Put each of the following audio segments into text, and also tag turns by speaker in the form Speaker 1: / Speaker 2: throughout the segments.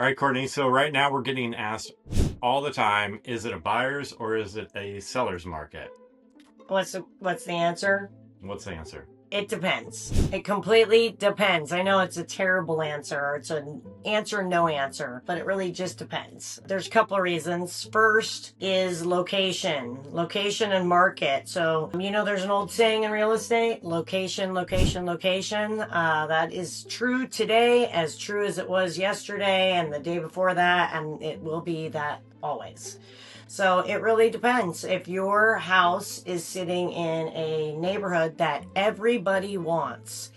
Speaker 1: All right, Courtney. So right now we're getting asked all the time, is it a buyer's or is it a seller's market?
Speaker 2: What's the answer?
Speaker 1: What's the answer?
Speaker 2: It depends. It completely depends. I know it's a terrible answer. It's an answer, no answer, but it really just depends. There's a couple of reasons. First is location and market. So, there's an old saying in real estate, location, location, location. That is true today, as true as it was yesterday and the day before that, and it will be that always. So it really depends. If your house is sitting in a neighborhood that everybody wants,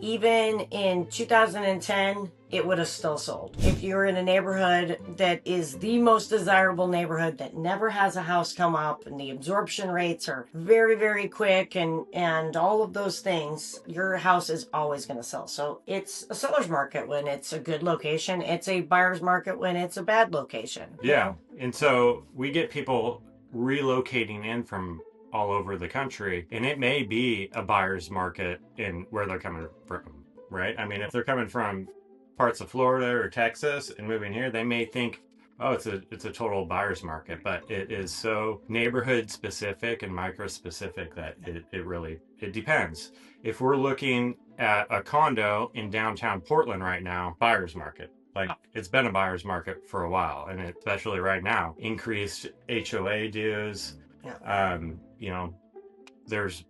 Speaker 2: even in 2010, it would have still sold. If you're in a neighborhood that is the most desirable neighborhood that never has a house come up and the absorption rates are very, very quick and all of those things, your house is always going to sell. So it's a seller's market when it's a good location. It's a buyer's market when it's a bad location.
Speaker 1: Yeah. And so we get people relocating in from all over the country, and it may be a buyer's market in where they're coming from, right? I mean, if they're coming from parts of Florida or Texas and moving here, they may think, oh, it's a total buyer's market, but it is so neighborhood specific and micro specific that it depends. If we're looking at a condo in downtown Portland right now, buyer's market. Like, it's been a buyer's market for a while, and especially right now, increased HOA dues.
Speaker 2: Yeah.
Speaker 1: There's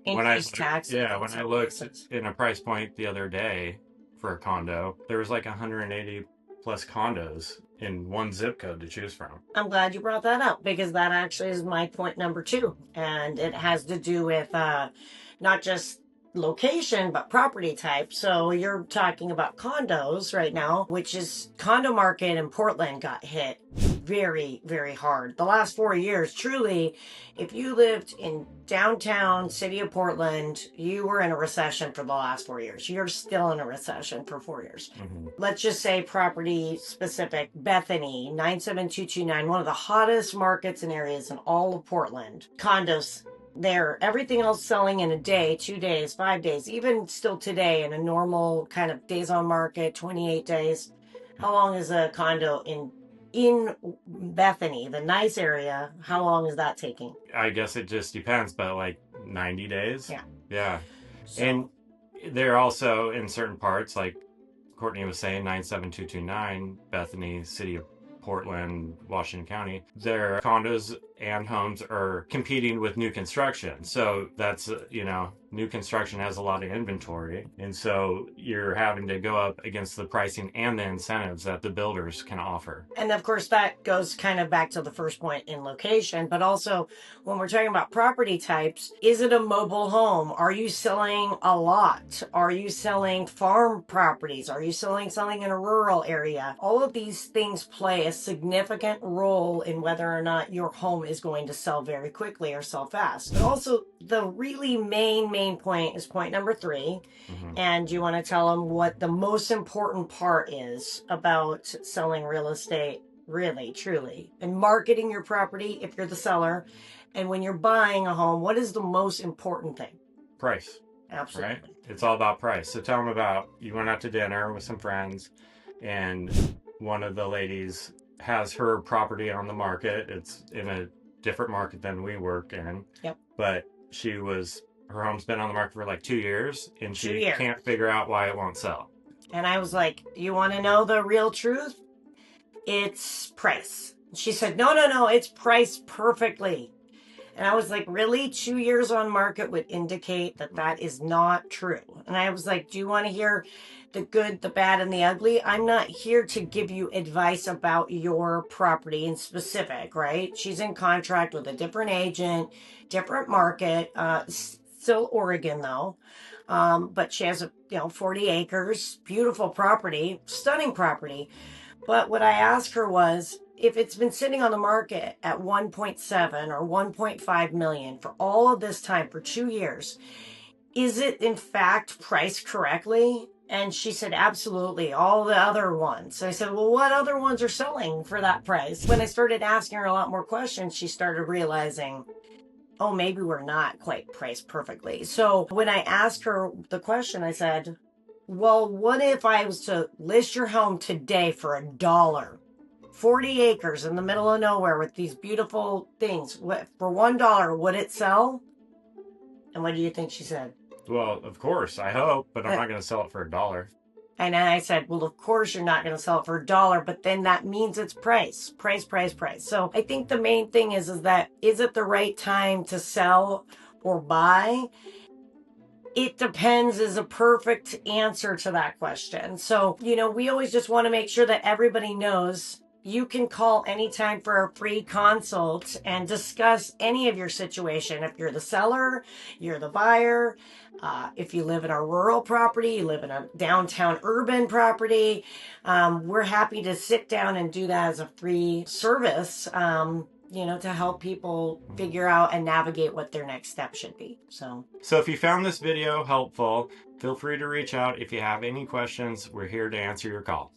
Speaker 2: Increased taxes.
Speaker 1: yeah, when I looked in a price point the other day for a condo, there was like 180 plus condos in one zip code to choose from.
Speaker 2: I'm glad you brought that up because that actually is my point number two. And it has to do with not just location, but property type. So you're talking about condos right now, which is condo market in Portland got hit very, very hard. The last 4 years, truly, if you lived in downtown city of Portland, you were in a recession for the last 4 years. You're still in a recession for 4 years.
Speaker 1: Mm-hmm.
Speaker 2: Let's just say property specific, Bethany, 97229, one of the hottest markets and areas in all of Portland. Condos there, everything else selling in a day, 2 days, 5 days, even still today in a normal kind of days on market, 28 days. How long is a condo in Bethany, the nice area? How long is that taking?
Speaker 1: I guess it just depends, but like 90 days.
Speaker 2: Yeah. So,
Speaker 1: and they're also in certain parts, like Courtney was saying, 97229, Bethany, City of Portland, Washington County, their condos and homes are competing with new construction. So that's, new construction has a lot of inventory. And so you're having to go up against the pricing and the incentives that the builders can offer.
Speaker 2: And of course, that goes kind of back to the first point in location, but also when we're talking about property types, is it a mobile home? Are you selling a lot? Are you selling farm properties? Are you selling something in a rural area? All of these things play a significant role in whether or not your home is going to sell very quickly or sell fast. But also, the really main point is point number 3.
Speaker 1: Mm-hmm.
Speaker 2: And you want to tell them what the most important part is about selling real estate, really, truly, and marketing your property if you're the seller. And when you're buying a home, what is the most important thing?
Speaker 1: Price.
Speaker 2: Absolutely.
Speaker 1: Right? It's all about price. So tell them about, you went out to dinner with some friends and one of the ladies has her property on the market. It's in a different market than we work in.
Speaker 2: Yep.
Speaker 1: But her home's been on the market for like 2 years and she can't figure out why it won't sell.
Speaker 2: And I was like, you want to know the real truth? It's price. She said, no, it's priced perfectly. And I was like, really? 2 years on market would indicate that is not true. And I was like, do you want to hear the good, the bad, and the ugly? I'm not here to give you advice about your property in specific, right? She's in contract with a different agent, different market, still Oregon though. But she has 40 acres, beautiful property, stunning property. But what I asked her was, if it's been sitting on the market at 1.7 or 1.5 million for all of this time, for 2 years, is it in fact priced correctly? And she said, absolutely, all the other ones. I said, well, what other ones are selling for that price? When I started asking her a lot more questions, she started realizing, oh, maybe we're not quite priced perfectly. So when I asked her the question, I said, Well, what if I was to list your home today for $1? 40 acres in the middle of nowhere with these beautiful things. For $1, would it sell? And what do you think she said?
Speaker 1: Well, of course, I hope, but I'm
Speaker 2: Uh,
Speaker 1: not going to sell it for $1.
Speaker 2: And I said, well, of course you're not going to sell it for $1, but then that means it's price. So I think the main thing is that, is it the right time to sell or buy? It depends is a perfect answer to that question. So, we always just want to make sure that everybody knows you can call anytime for a free consult and discuss any of your situation. If you're the seller, you're the buyer, if you live in a rural property, you live in a downtown urban property, we're happy to sit down and do that as a free service. To help people figure out and navigate what their next step should be. So
Speaker 1: if you found this video helpful, feel free to reach out if you have any questions. We're here to answer your call.